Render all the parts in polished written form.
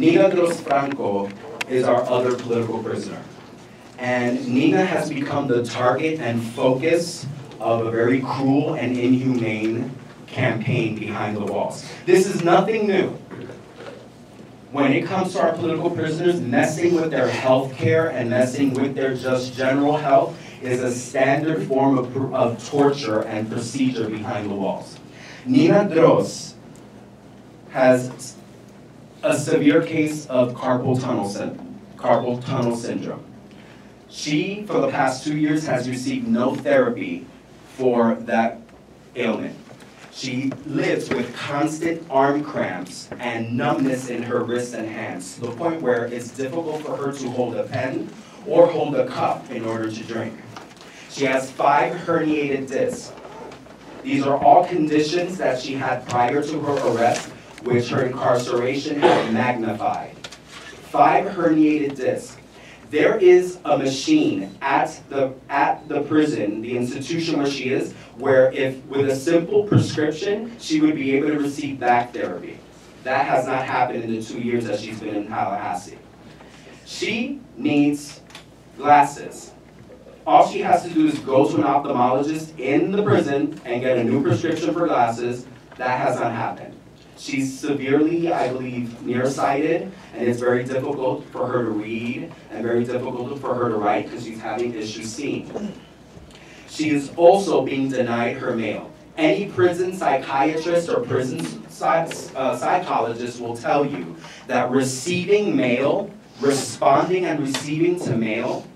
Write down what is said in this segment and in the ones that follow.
Nina Gross Franco is our other political prisoner. And Nina has become the target and focus of a very cruel and inhumane campaign behind the walls. This is nothing new. When it comes to our political prisoners, messing with their health care and messing with their just general health is a standard form of torture and procedure behind the walls. Nina Gross has a severe case of carpal tunnel syndrome. She, for the past 2 years, has received no therapy for that ailment. She lives with constant arm cramps and numbness in her wrists and hands, to the point where it's difficult for her to hold a pen or hold a cup in order to drink. She has 5 herniated discs. These are all conditions that she had prior to her arrest, which her incarceration had magnified. 5 herniated discs. There is a machine at the prison, the institution where she is, where if with a simple prescription, she would be able to receive back therapy. That has not happened in the 2 years that she's been in Tallahassee. She needs glasses. All she has to do is go to an ophthalmologist in the prison and get a new prescription for glasses. That has not happened. She's severely, I believe, nearsighted, and it's very difficult for her to read and very difficult for her to write because she's having issues seeing. She is also being denied her mail. Any prison psychiatrist or prison psychologist will tell you that receiving mail, responding and receiving to mail,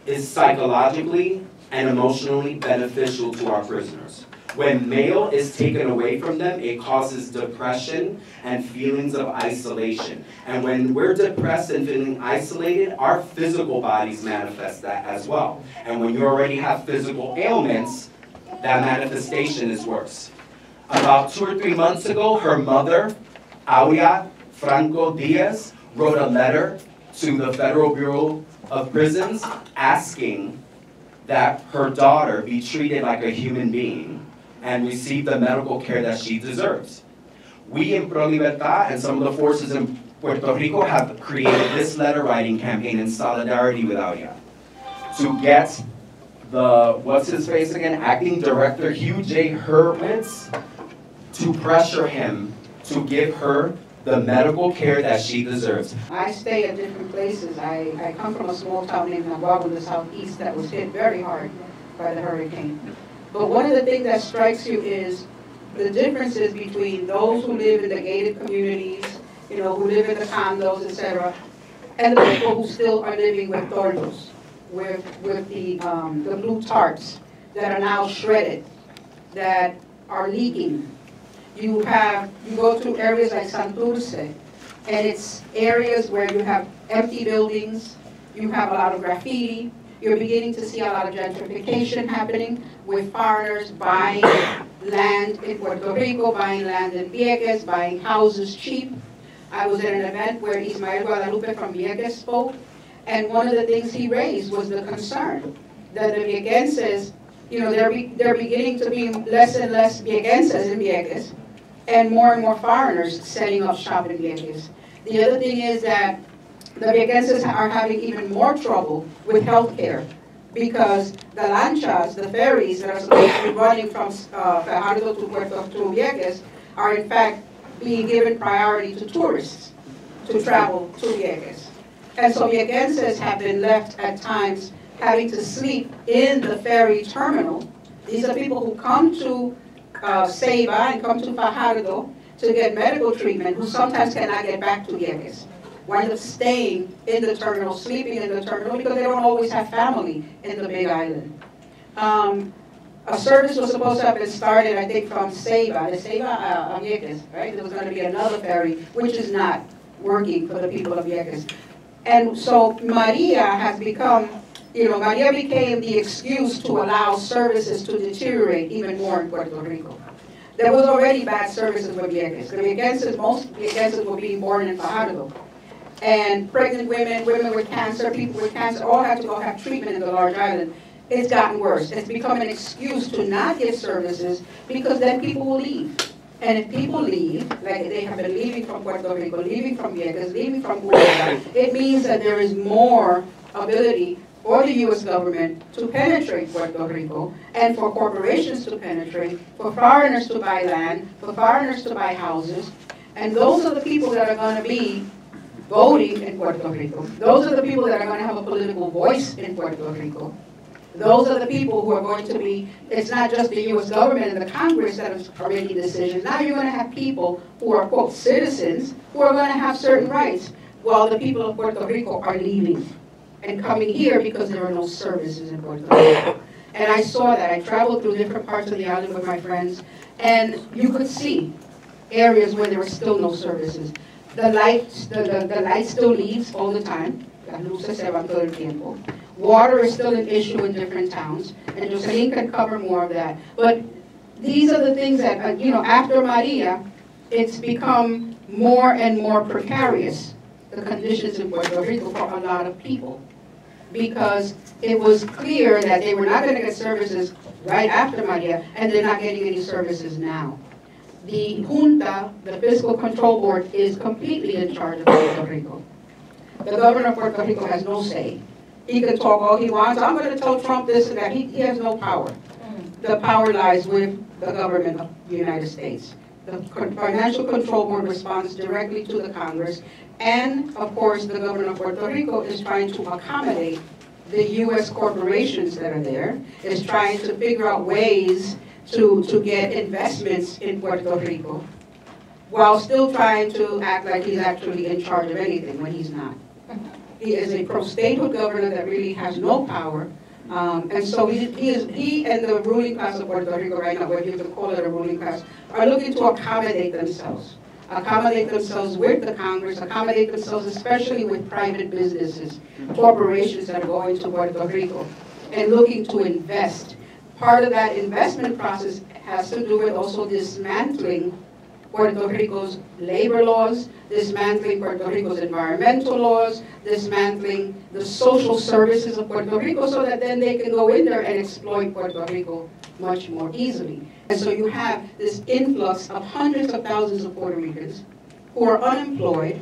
is psychologically and emotionally beneficial to our prisoners. When mail is taken away from them, it causes depression and feelings of isolation. And when we're depressed and feeling isolated, our physical bodies manifest that as well. And when you already have physical ailments, that manifestation is worse. About 2 or 3 months ago, her mother, Aurea Franco Diaz, wrote a letter to the Federal Bureau of Prisons asking that her daughter be treated like a human being and receive the medical care that she deserves. We in Pro Libertad and some of the forces in Puerto Rico have created this letter writing campaign in solidarity with Aurea to get the, what's his face again, acting director Hugh J. Hurwitz to pressure him to give her the medical care that she deserves. I stay at different places. I come from a small town named Naguabo in the southeast that was hit very hard by the hurricane. But one of the things that strikes you is the differences between those who live in the gated communities, you know, who live in the condos, etc., and the people who still are living with tornos, with the blue tarps that are now shredded, that are leaking. You go through areas like Santurce, and it's areas where you have empty buildings, you have a lot of graffiti, you're beginning to see a lot of gentrification happening with foreigners buying land in Puerto Rico, buying land in Vieques, buying houses cheap. I was at an event where Ismael Guadalupe from Vieques spoke, and one of the things he raised was the concern that the Viequenses, you know, they're beginning to be less and less Viequenses in Vieques, and more foreigners setting up shop in Vieques. The other thing is that the Viequenses are having even more trouble with health care because the lanchas, the ferries that are supposed to be running from Fajardo to Puerto to Vieques are in fact being given priority to tourists to travel to Vieques. And so Viequenses have been left at times having to sleep in the ferry terminal. These are people who come to Ceiba and come to Fajardo to get medical treatment who sometimes cannot get back to Vieques. Wind up staying in the terminal, sleeping in the terminal because they don't always have family in the Big Island. A service was supposed to have been started, I think, from Ceiba, the Ceiba Vieques, right? There was going to be another ferry, which is not working for the people of Vieques. And so Maria has become, you know, Maria became the excuse to allow services to deteriorate even more in Puerto Rico. There was already bad services for Vieques. The Viequenses, most Viequenses were being born in Fajardo. And pregnant women, women with cancer, people with cancer, all have to go have treatment in the large island. It's gotten worse. It's become an excuse to not give services because then people will leave. And if people leave, like they have been leaving from Puerto Rico, leaving from Vieques, leaving from Colombia, it means that there is more ability for the U.S. government to penetrate Puerto Rico, and for corporations to penetrate, for foreigners to buy land, for foreigners to buy houses. And those are the people that are going to be voting in Puerto Rico. Those are the people that are going to have a political voice in Puerto Rico. Those are the people who are going to be, it's not just the U.S. government and the Congress that are making decisions. Now you're going to have people who are, quote, citizens, who are going to have certain rights, while the people of Puerto Rico are leaving and coming here because there are no services in Puerto Rico. And I saw that. I traveled through different parts of the island with my friends, and you could see areas where there were still no services. The light still leaves all the time. Las luces se van todo el tiempo. Water is still an issue in different towns, and Jocelyn can cover more of that. But these are the things that, after Maria, it's become more and more precarious, the conditions in Puerto Rico for a lot of people, because it was clear that they were not going to get services right after Maria, and they're not getting any services now. The junta, the Fiscal Control Board, is completely in charge of Puerto Rico. The governor of Puerto Rico has no say. He can talk all he wants. I'm going to tell Trump this and that. He has no power. The power lies with the government of the United States. The Financial Control Board responds directly to the Congress. And, of course, the government of Puerto Rico is trying to accommodate the U.S. corporations that are there, is trying to figure out ways to get investments in Puerto Rico, while still trying to act like he's actually in charge of anything when he's not. He is a pro-statehood governor that really has no power, and so he and the ruling class of Puerto Rico right now, whether you can call it a ruling class, are looking to accommodate themselves with the Congress, accommodate themselves especially with private businesses, corporations that are going to Puerto Rico and looking to invest. Part of that investment process has to do with also dismantling Puerto Rico's labor laws, dismantling Puerto Rico's environmental laws, dismantling the social services of Puerto Rico, so that then they can go in there and exploit Puerto Rico much more easily. And so you have this influx of hundreds of thousands of Puerto Ricans who are unemployed,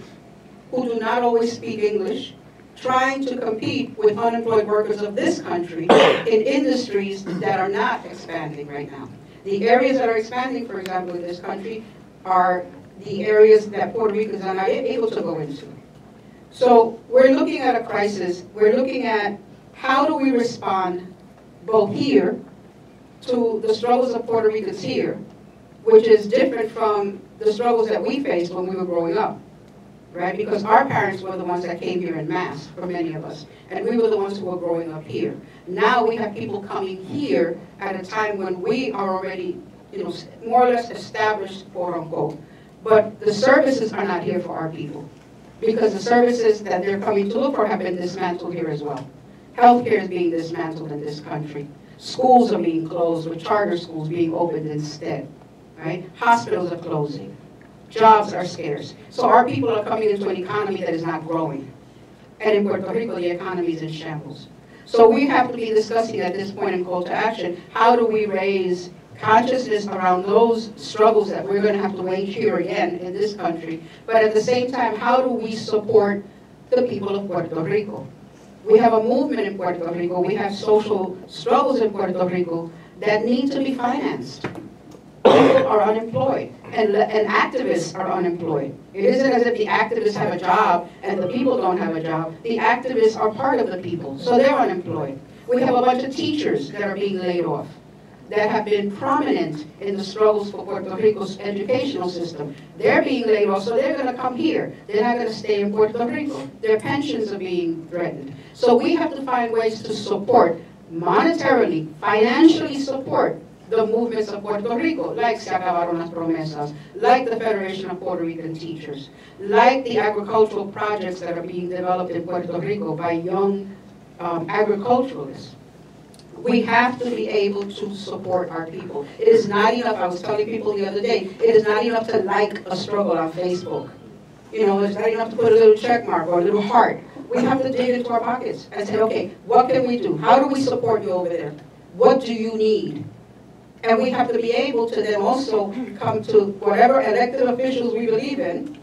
who do not always speak English, trying to compete with unemployed workers of this country in industries that are not expanding right now. The areas that are expanding, for example, in this country, are the areas that Puerto Ricans are not able to go into. So we're looking at a crisis. We're looking at how do we respond both here to the struggles of Puerto Ricans here, which is different from the struggles that we faced when we were growing up, right? Because our parents were the ones that came here en masse, for many of us, and we were the ones who were growing up here. Now we have people coming here at a time when we are already, more or less established, quote unquote. But the services are not here for our people, because the services that they're coming to look for have been dismantled here as well. Healthcare is being dismantled in this country. Schools are being closed, with charter schools being opened instead, right? Hospitals are closing. Jobs are scarce. So our people are coming into an economy that is not growing. And in Puerto Rico, the economy is in shambles. So we have to be discussing at this point in call to action, how do we raise consciousness around those struggles that we're going to have to wage here again in this country, but at the same time, how do we support the people of Puerto Rico? We have a movement in Puerto Rico, we have social struggles in Puerto Rico that need to be financed. People are unemployed, and activists are unemployed. It isn't as if the activists have a job and the people don't have a job. The activists are part of the people, so they're unemployed. We have a bunch of teachers that are being laid off, that have been prominent in the struggles for Puerto Rico's educational system. They're being laid off, so they're going to come here. They're not going to stay in Puerto Rico. Their pensions are being threatened. So we have to find ways to support, monetarily, financially support, the movements of Puerto Rico, like Se Acabaron las Promesas, like the Federation of Puerto Rican Teachers, like the agricultural projects that are being developed in Puerto Rico by young agriculturalists. We have to be able to support our people. It is not enough, I was telling people the other day, it is not enough to like a struggle on Facebook. It's not enough to put a little check mark or a little heart. We have to dig into our pockets and say, okay, what can we do? How do we support you over there? What do you need? And we have to be able to then also come to whatever elected officials we believe in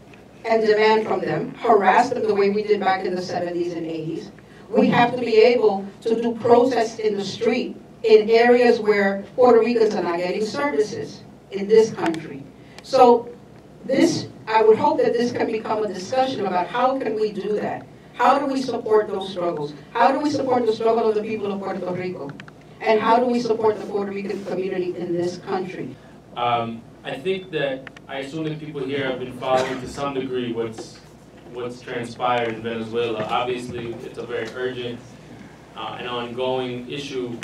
and demand from them, harass them the way we did back in the 70s and 80s. We have to be able to do protests in the street in areas where Puerto Ricans are not getting services in this country. So this, I would hope that this can become a discussion about how can we do that? How do we support those struggles? How do we support the struggle of the people of Puerto Rico? And how do we support the Puerto Rican community in this country? I think that, I assume that people here have been following to some degree what's transpired in Venezuela. Obviously, it's a very urgent and ongoing issue,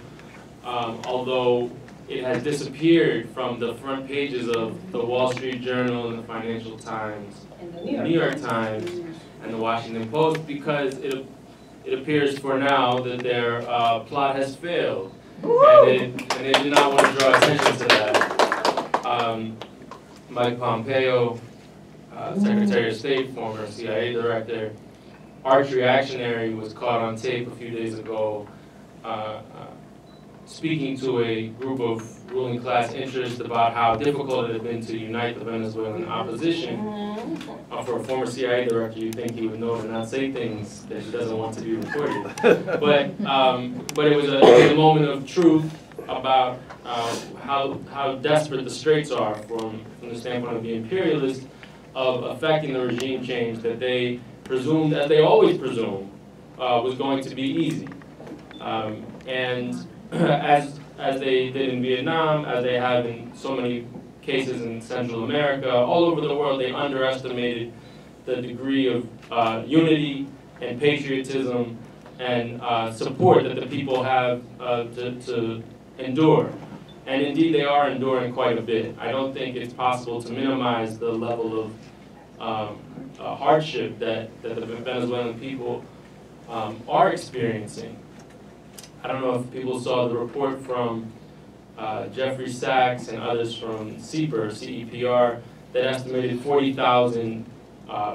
although it has disappeared from the front pages of the Wall Street Journal and the Financial Times, and the New York Times, and the Washington Post, because it appears for now that their plot has failed. And they do not want to draw attention to that. Mike Pompeo, Secretary of State, former CIA director, arch reactionary, was caught on tape a few days ago speaking to a group of ruling class interests about how difficult it had been to unite the Venezuelan opposition. For a former CIA director, you'd think he would know to not say things that he doesn't want to be reported. But it was a moment of truth about how desperate the straits are from the standpoint of the imperialists of affecting the regime change that they presumed, as they always presumed, was going to be easy. And as they did in Vietnam, as they have in so many cases in Central America, all over the world, they underestimated the degree of unity and patriotism and support that the people have to endure. And indeed, they are enduring quite a bit. I don't think it's possible to minimize the level of hardship that the Venezuelan people are experiencing. I don't know if people saw the report from Jeffrey Sachs and others from CEPR that estimated 40,000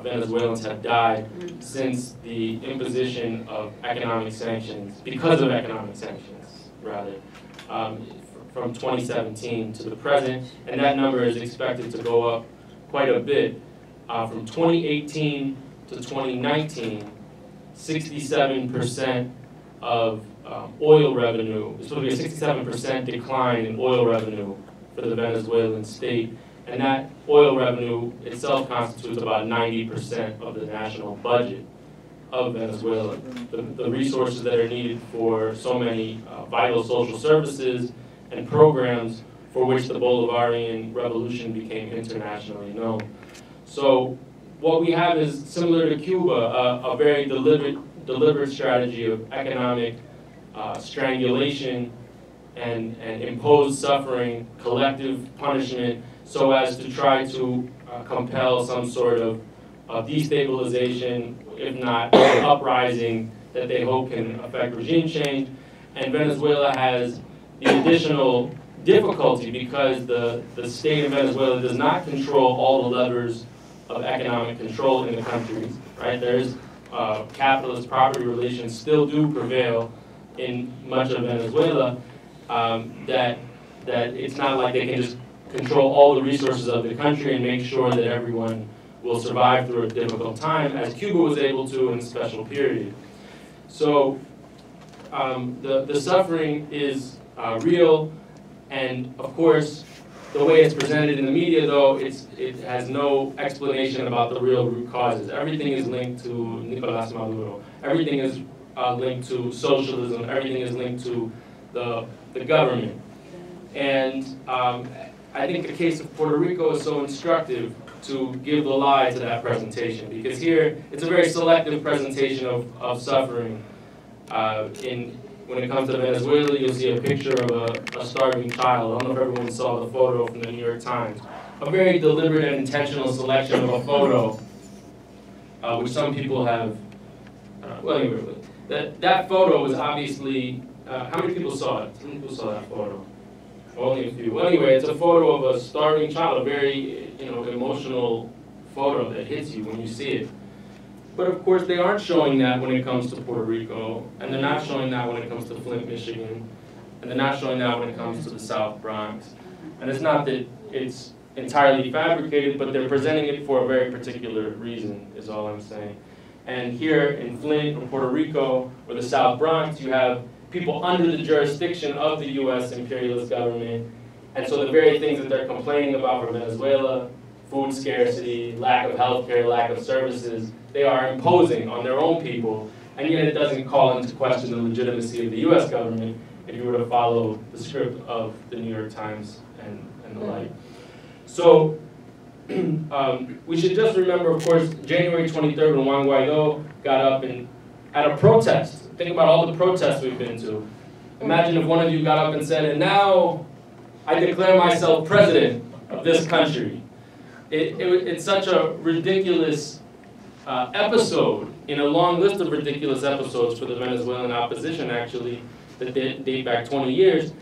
Venezuelans have died since the imposition of economic sanctions, because of economic sanctions, rather, from 2017 to the present, and that number is expected to go up quite a bit. From 2018 to 2019, 67% of oil revenue, it's supposed to be a 67% decline in oil revenue for the Venezuelan state, and that oil revenue itself constitutes about 90% of the national budget of Venezuela. The resources that are needed for so many vital social services and programs for which the Bolivarian Revolution became internationally known. So what we have is similar to Cuba, a very deliberate strategy of economic strangulation and imposed suffering, collective punishment, so as to try to compel some sort of destabilization, if not uprising, that they hope can affect regime change. And Venezuela has the additional difficulty because the state of Venezuela does not control all the levers of economic control in the country, right? There's capitalist property relations still do prevail in much of Venezuela, that it's not like they can just control all the resources of the country and make sure that everyone will survive through a difficult time, as Cuba was able to in a special period. So the suffering is real, and of course, the way it's presented in the media, though, it has no explanation about the real root causes. Everything is linked to Nicolás Maduro. Everything is linked to socialism. Everything is linked to the government. And I think the case of Puerto Rico is so instructive to give the lie to that presentation, because here it's a very selective presentation of suffering. When it comes to Venezuela, you'll see a picture of a starving child. I don't know if everyone saw the photo from the New York Times. A very deliberate and intentional selection of a photo, which some people have, well, anyway, that photo was obviously, how many people saw it? How many people saw that photo? Only a few. Well, anyway, it's a photo of a starving child, a very, emotional photo that hits you when you see it. But of course, they aren't showing that when it comes to Puerto Rico, and they're not showing that when it comes to Flint, Michigan, and they're not showing that when it comes to the South Bronx. And it's not that it's entirely fabricated, but they're presenting it for a very particular reason, is all I'm saying. And here in Flint or Puerto Rico or the South Bronx, you have people under the jurisdiction of the US imperialist government. And so the very things that they're complaining about for Venezuela, food scarcity, lack of healthcare, lack of services, they are imposing on their own people. And yet it doesn't call into question the legitimacy of the US government if you were to follow the script of the New York Times and the like. So we should just remember, of course, January 23rd when Juan Guaido got up and at a protest. Think about all the protests we've been to. Imagine if one of you got up and said, and now I declare myself president of this country. It's such a ridiculous episode in a long list of ridiculous episodes for the Venezuelan opposition, actually, that date back 20 years.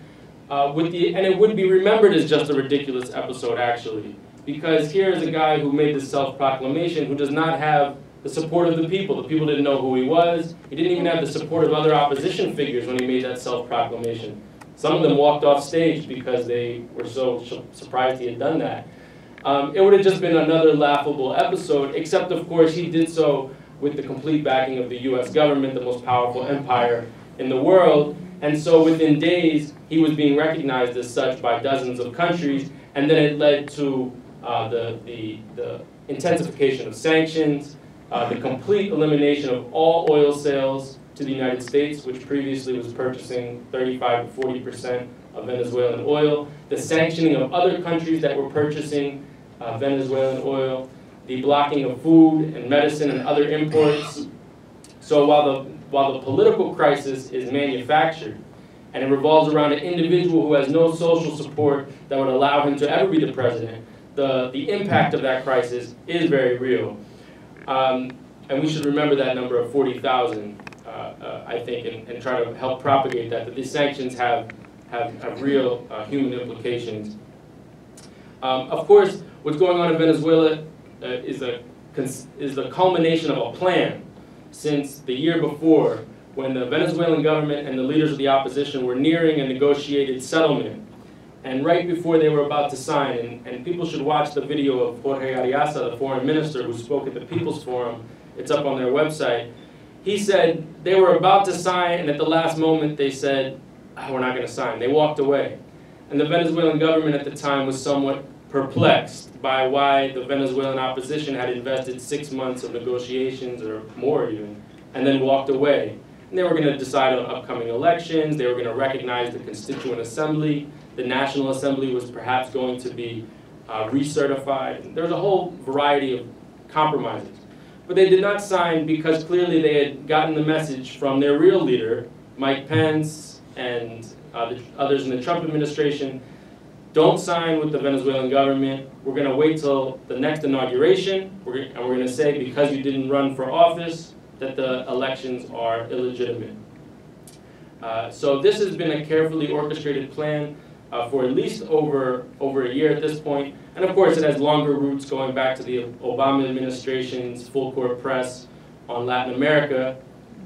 And it would be remembered as just a ridiculous episode, actually, because here is a guy who made this self-proclamation who does not have the support of the people. The people didn't know who he was. He didn't even have the support of other opposition figures when he made that self-proclamation. Some of them walked off stage because they were so surprised he had done that. It would have just been another laughable episode, except, of course, he did so with the complete backing of the US government, the most powerful empire in the world. And so within days, he was being recognized as such by dozens of countries, and then it led to the intensification of sanctions, the complete elimination of all oil sales to the United States, which previously was purchasing 35 to 40% of Venezuelan oil, the sanctioning of other countries that were purchasing Venezuelan oil, the blocking of food and medicine and other imports. So while the political crisis is manufactured, and it revolves around an individual who has no social support that would allow him to ever be the president, the impact of that crisis is very real. And we should remember that number of 40,000, I think, and try to help propagate that these sanctions have real human implications. Of course, what's going on in Venezuela is the culmination of a plan since the year before, when the Venezuelan government and the leaders of the opposition were nearing a negotiated settlement. And right before they were about to sign, and people should watch the video of Jorge Ariasa, the foreign minister who spoke at the People's Forum. It's up on their website. He said they were about to sign, and at the last moment they said, oh, we're not going to sign. They walked away. And the Venezuelan government at the time was somewhat perplexed by why the Venezuelan opposition had invested 6 months of negotiations, or more even, and then walked away. And they were going to decide on upcoming elections. They were going to recognize the Constituent Assembly. The National Assembly was perhaps going to be recertified. There was a whole variety of compromises. But they did not sign because clearly they had gotten the message from their real leader, Mike Pence, and the others in the Trump administration. Don't sign with the Venezuelan government. We're going to wait till the next inauguration, and we're going to say because you didn't run for office that the elections are illegitimate. So this has been a carefully orchestrated plan for at least over a year at this point. And of course, it has longer roots going back to the Obama administration's full-court press on Latin America.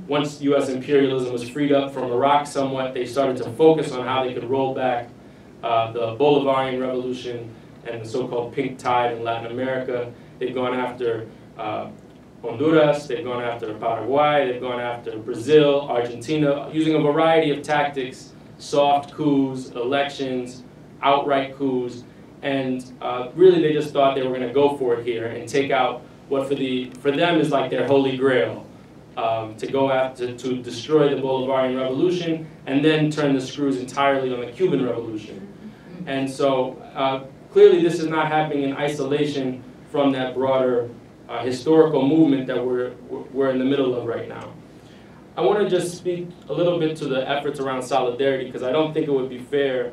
Once U.S. imperialism was freed up from Iraq somewhat, they started to focus on how they could roll back the Bolivarian Revolution and the so-called pink tide in Latin America. They've gone after Honduras, they've gone after Paraguay, they've gone after Brazil, Argentina, using a variety of tactics, soft coups, elections, outright coups, and really they just thought they were going to go for it here and take out what for them is like their holy grail, to go after, to destroy the Bolivarian Revolution and then turn the screws entirely on the Cuban Revolution. And so clearly this is not happening in isolation from that broader historical movement that we're in the middle of right now. I want to just speak a little bit to the efforts around solidarity, because I don't think it would be fair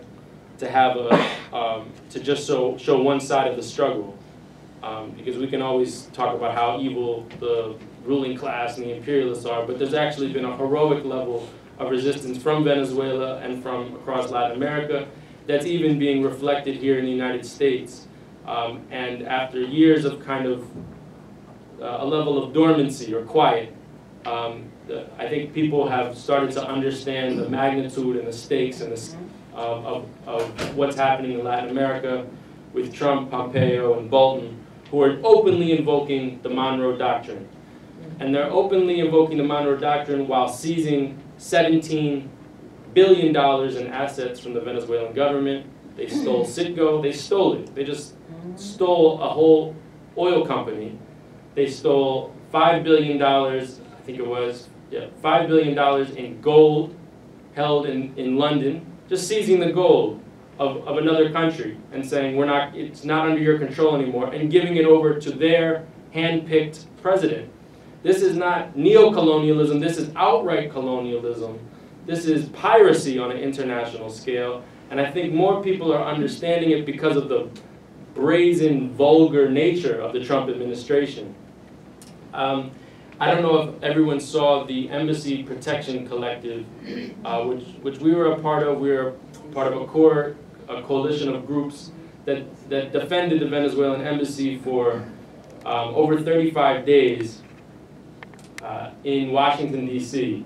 to have to just show one side of the struggle, because we can always talk about how evil the ruling class and the imperialists are, but there's actually been a heroic level of resistance from Venezuela and from across Latin America that's even being reflected here in the United States. And after years of kind of a level of dormancy or quiet, I think people have started to understand the magnitude and the stakes and of what's happening in Latin America with Trump, Pompeo, and Bolton, who are openly invoking the Monroe Doctrine. And they're openly invoking the Monroe Doctrine while seizing $17 billion in assets from the Venezuelan government. They stole Citgo, they stole it. They just stole a whole oil company. They stole $5 billion, I think it was, $5 billion in gold held in London, just seizing the gold of another country and saying it's not under your control anymore, and giving it over to their hand-picked president. This is not neo-colonialism, this is outright colonialism. This is piracy on an international scale, and I think more people are understanding it because of the brazen, vulgar nature of the Trump administration. I don't know if everyone saw the Embassy Protection Collective, which we were a part of. We were part of a coalition of groups that defended the Venezuelan embassy for over 35 days in Washington, D.C.,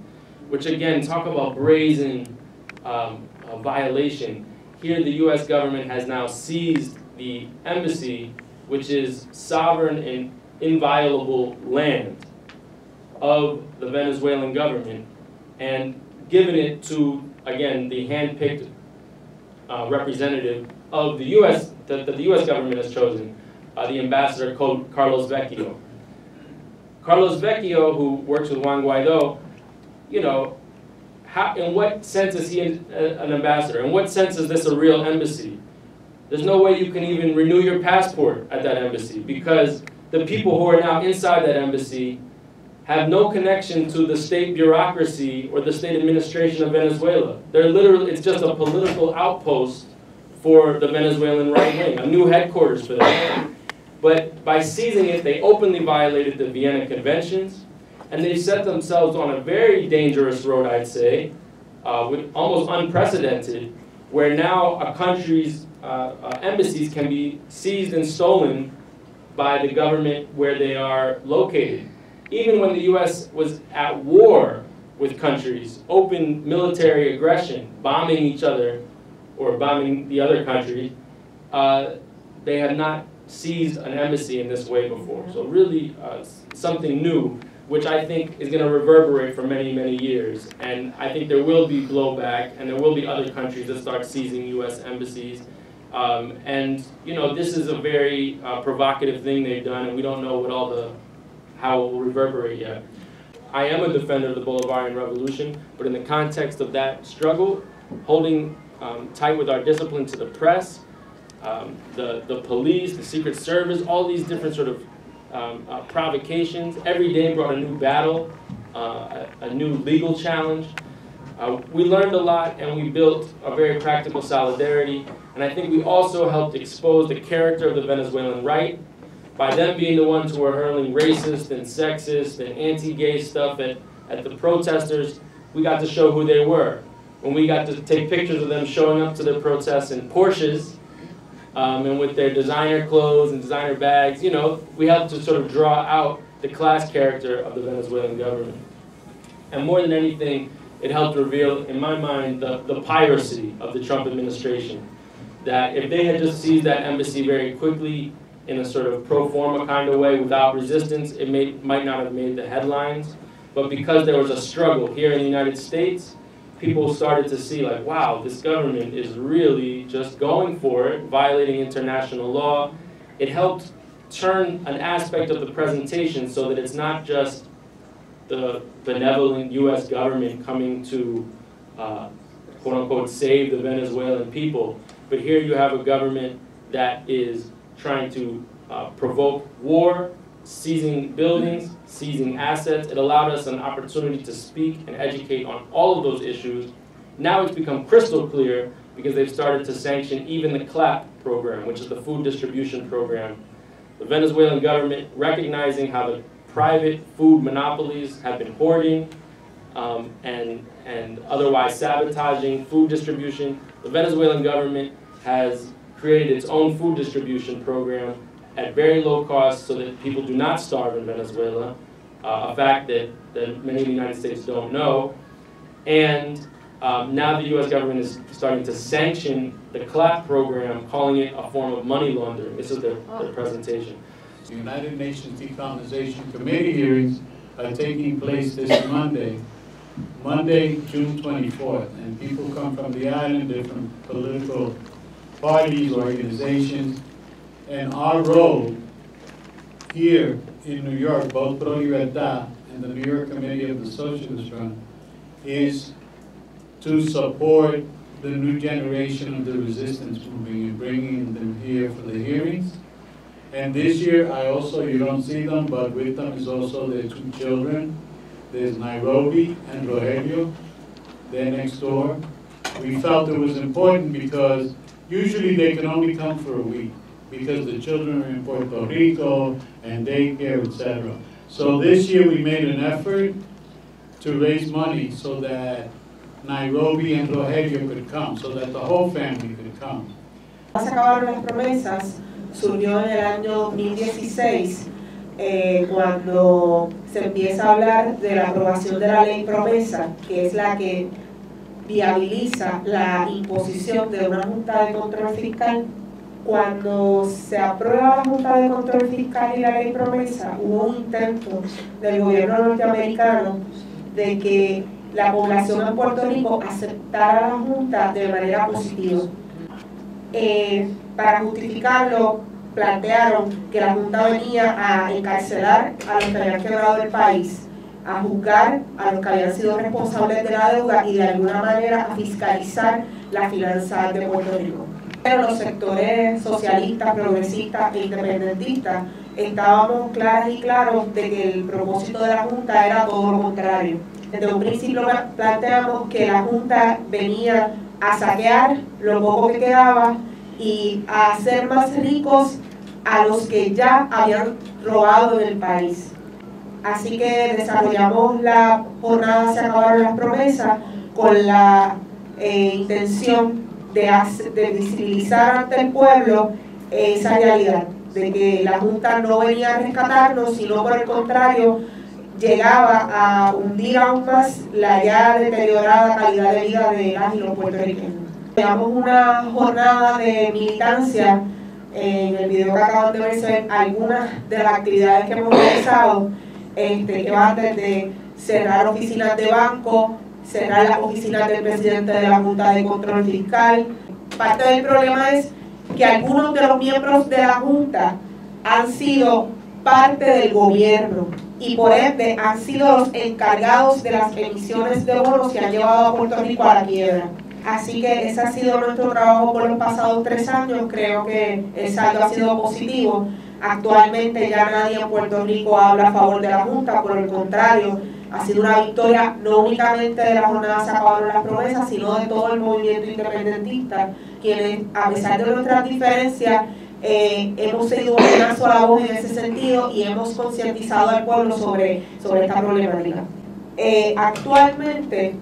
which again, talk about brazen violation. Here the U.S. government has now seized the embassy, which is sovereign and inviolable land of the Venezuelan government, and given it to, again, the hand-picked representative of the U.S. that the U.S. government has chosen, the ambassador Carlos Vecchio. Carlos Vecchio, who works with Juan Guaido, you know, in what sense is he an ambassador? In what sense is this a real embassy? There's no way you can even renew your passport at that embassy, because the people who are now inside that embassy have no connection to the state bureaucracy or the state administration of Venezuela. They're literally, it's just a political outpost for the Venezuelan right wing, a new headquarters for them. But by seizing it, they openly violated the Vienna Conventions, and they set themselves on a very dangerous road, I'd say, almost unprecedented, where now a country's embassies can be seized and stolen by the government where they are located. Even when the U.S. was at war with countries, open military aggression, bombing each other or bombing the other country, they had not seized an embassy in this way before. So really something new, which I think is going to reverberate for many, many years. And I think there will be blowback, and there will be other countries that start seizing U.S. embassies. And you know, this is a very provocative thing they've done, and we don't know how it will reverberate yet. I am a defender of the Bolivarian Revolution, but in the context of that struggle, holding tight with our discipline to the press, the police, the Secret Service, all these different sort of provocations. Every day brought a new battle, a new legal challenge. We learned a lot, and we built a very practical solidarity. And I think we also helped expose the character of the Venezuelan right by them being the ones who are hurling racist and sexist and anti-gay stuff at the protesters. We got to show who they were. When we got to take pictures of them showing up to the protests in Porsches, and with their designer clothes and designer bags, you know, we helped to sort of draw out the class character of the Venezuelan government. And more than anything, it helped reveal, in my mind, the piracy of the Trump administration. That if they had just seized that embassy very quickly in a sort of pro forma kind of way without resistance, it might not have made the headlines. But because there was a struggle here in the United States, people started to see like, wow, this government is really just going for it, violating international law. It helped turn an aspect of the presentation so that it's not just the benevolent U.S. government coming to, quote unquote, save the Venezuelan people. But here you have a government that is trying to provoke war, seizing buildings, seizing assets. It allowed us an opportunity to speak and educate on all of those issues. Now it's become crystal clear because they've started to sanction even the CLAP program, which is the food distribution program. The Venezuelan government, recognizing how the private food monopolies have been hoarding and otherwise sabotaging food distribution, the Venezuelan government has created its own food distribution program at very low cost so that people do not starve in Venezuela. a fact that many in the United States don't know. And now the U.S. government is starting to sanction the CLAP program, calling it a form of money laundering. This is their presentation. The United Nations Decolonization Committee hearings are taking place this Monday, June 24th, and people come from the island, different political parties, organizations, and our role here in New York, both Pro Libertad and the New York Committee of the Socialist Front, is to support the new generation of the resistance movement and bringing them here for the hearings. And this year, I also, you don't see them, but with them is also their two children. There's Nairobi and Rogelio. They're next door. We felt it was important because usually they can only come for a week because the children are in Puerto Rico and daycare, etc. So this year we made an effort to raise money so that Nairobi and Rogelio could come, so that the whole family could come. Se acabaron las promesas, surgió en el año 2016, cuando se empieza a hablar de la aprobación de la ley promesa, que es la que viabiliza la imposición de una Junta de Control Fiscal. Cuando se aprueba la Junta de Control Fiscal y la ley promesa, hubo un intento del gobierno norteamericano de que la población en Puerto Rico aceptara la Junta de manera positiva. Para justificarlo, plantearon que la Junta venía a encarcelar a los que habían quebrado el país, a juzgar a los que habían sido responsables de la deuda y de alguna manera a fiscalizar las finanzas de Puerto Rico. Pero los sectores socialistas, progresistas e independentistas estábamos claras y claros de que el propósito de la Junta era todo lo contrario. Desde un principio planteamos que la Junta venía a saquear lo poco que quedaba y a hacer más ricos a los que ya habían robado en el país. Así que desarrollamos la jornada Se acabaron las promesas con la intención de visibilizar ante el pueblo esa realidad, de que la Junta no venía a rescatarnos, sino por el contrario, llegaba a hundir aún más la ya deteriorada calidad de vida de las y los puertorriqueños. Llevamos una jornada de militancia. En el video que acaban de ver se ven algunas de las actividades que hemos realizado, que van desde cerrar oficinas de banco, cerrar las oficinas del presidente de la Junta de Control Fiscal. Parte del problema es que algunos de los miembros de la Junta han sido parte del gobierno y por ende han sido los encargados de las emisiones de bonos que han llevado a Puerto Rico a la quiebra. Así que ese ha sido nuestro trabajo por los pasados 3 años. Creo que el saldo ha sido positivo. Actualmente ya nadie en Puerto Rico habla a favor de la Junta, por el contrario, ha sido una victoria no únicamente de la jornada Se acabaron las promesas, sino de todo el movimiento independentista, quienes a pesar de nuestras diferencias hemos sido una sola voz en ese sentido y hemos concientizado al pueblo sobre esta problemática. Actualmente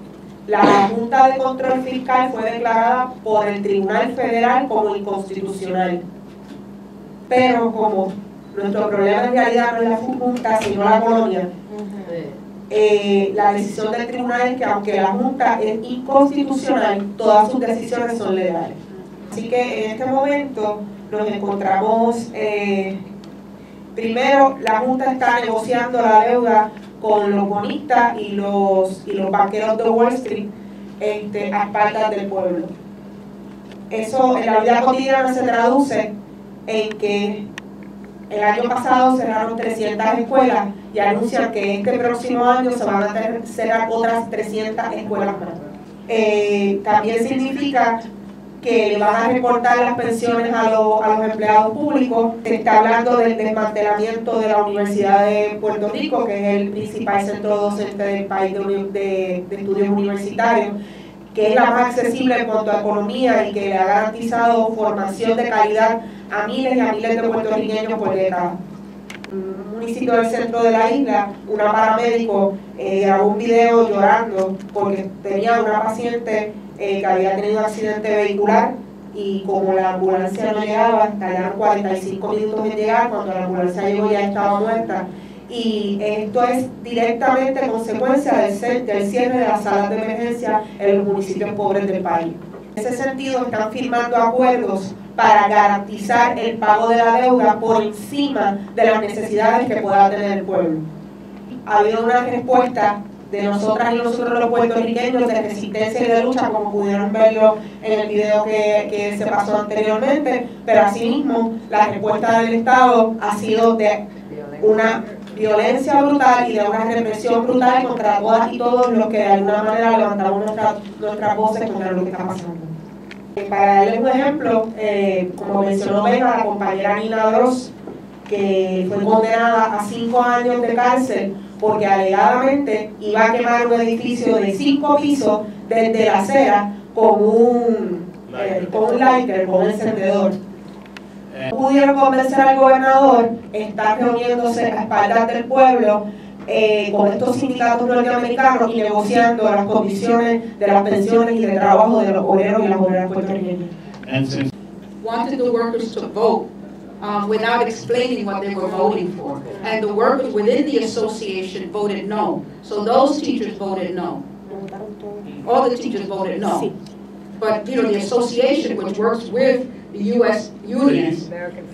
la Junta de Control Fiscal fue declarada por el Tribunal Federal como inconstitucional. Pero como nuestro problema en realidad no es la Junta, sino la colonia, la decisión del tribunal es que aunque la Junta es inconstitucional, todas sus decisiones son legales. Así que en este momento nos encontramos, primero la Junta está negociando la deuda con los bonistas y los banqueros de Wall Street a espaldas del pueblo. Eso en la vida cotidiana se traduce en que el año pasado cerraron 300 escuelas y anuncian que este próximo año se van a cerrar otras 300 escuelas más. También significa que le van a recortar las pensiones a los empleados públicos. Se está hablando del desmantelamiento de la Universidad de Puerto Rico, que es el principal centro docente del país de estudios universitarios, que es la más accesible en cuanto a economía y que le ha garantizado formación de calidad a miles y a miles de puertorriqueños por décadas. Un municipio del centro de la isla, una paramédico grabó un video llorando porque tenía una paciente que había tenido un accidente vehicular y como la ambulancia no llegaba, tardaron 45 minutos en llegar, cuando la ambulancia llegó ya estaba muerta y esto es directamente consecuencia del cierre de las salas de emergencia en los municipios pobres del país. En ese sentido, están firmando acuerdos para garantizar el pago de la deuda por encima de las necesidades que pueda tener el pueblo. Ha habido una respuesta de nosotras y nosotros los puertorriqueños de resistencia y de lucha, como pudieron verlo en el video que se pasó anteriormente, pero asimismo la respuesta del Estado ha sido de una violencia brutal y de una represión brutal contra todas y todos los que de alguna manera levantamos nuestras voces contra lo que está pasando. Para darles un ejemplo, como mencionó Vega, la compañera Nina Gross, que fue condenada a 5 años de cárcel porque alegadamente iba a quemar un edificio de 5 pisos desde la acera con un lighter, con un encendedor. No pudieron convencer al gobernador, está reuniéndose a espaldas del pueblo con estos sindicatos norteamericanos y negociando las condiciones de las pensiones y de trabajo de los obreros y las obreras puertorriqueñas. Wanted the workers to vote without explaining what they were voting for. And the workers within the association voted no. So those teachers voted no. All the teachers voted no. But the association, which works with the U.S. unions,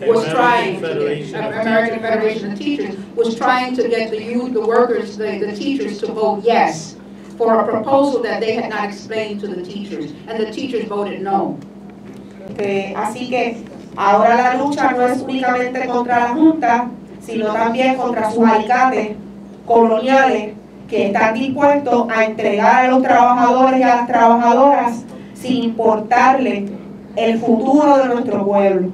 was trying to get, American Federation of Teachers, was trying to get the workers, the teachers to vote yes for a proposal that they had not explained to the teachers, and the teachers voted no. Así que ahora la lucha no es únicamente contra la Junta, sino también contra sus alicates coloniales que están dispuestos a entregar a los trabajadores y a las trabajadoras sin importarle el futuro de nuestro pueblo.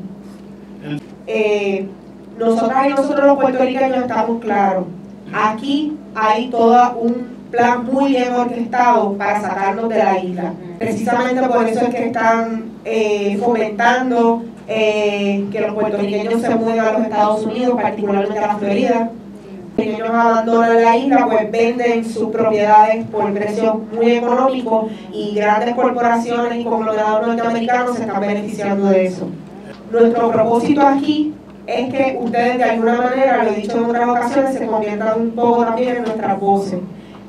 Nosotras y nosotros los puertorriqueños estamos claros. Aquí hay todo un plan muy bien orquestado para sacarnos de la isla. Precisamente por eso es que están fomentando que los puertorriqueños se muden a los Estados Unidos, particularmente a la Florida. Ellos abandonan la isla, pues venden sus propiedades por precios muy económicos y grandes corporaciones y conglomerados norteamericanos se están beneficiando de eso. Nuestro propósito aquí es que ustedes de alguna manera, lo he dicho en otras ocasiones, se conviertan un poco también en nuestras voces.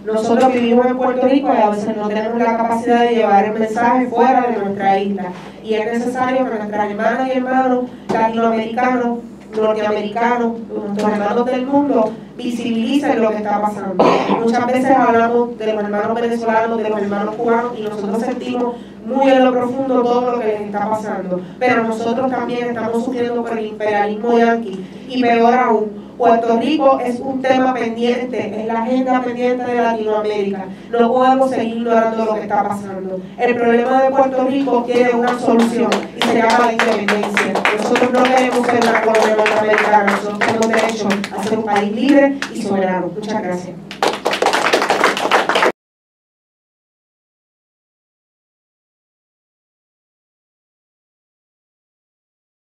Nosotros vivimos en Puerto Rico y a veces no tenemos la capacidad de llevar el mensaje fuera de nuestra isla. Y es necesario que nuestras hermanas y hermanos latinoamericanos, norteamericanos, nuestros hermanos del mundo, visibilicen lo que está pasando. Muchas veces hablamos de los hermanos venezolanos, de los hermanos cubanos, y nosotros sentimos muy en lo profundo todo lo que les está pasando. Pero nosotros también estamos sufriendo por el imperialismo yanqui. Y peor aún, Puerto Rico es un tema pendiente, es la agenda pendiente de Latinoamérica. No podemos seguir ignorando lo que está pasando. El problema de Puerto Rico tiene una solución y se llama la independencia. Nosotros no queremos ser una colonia norteamericana, nosotros tenemos derecho a ser un país libre y soberano. Muchas gracias.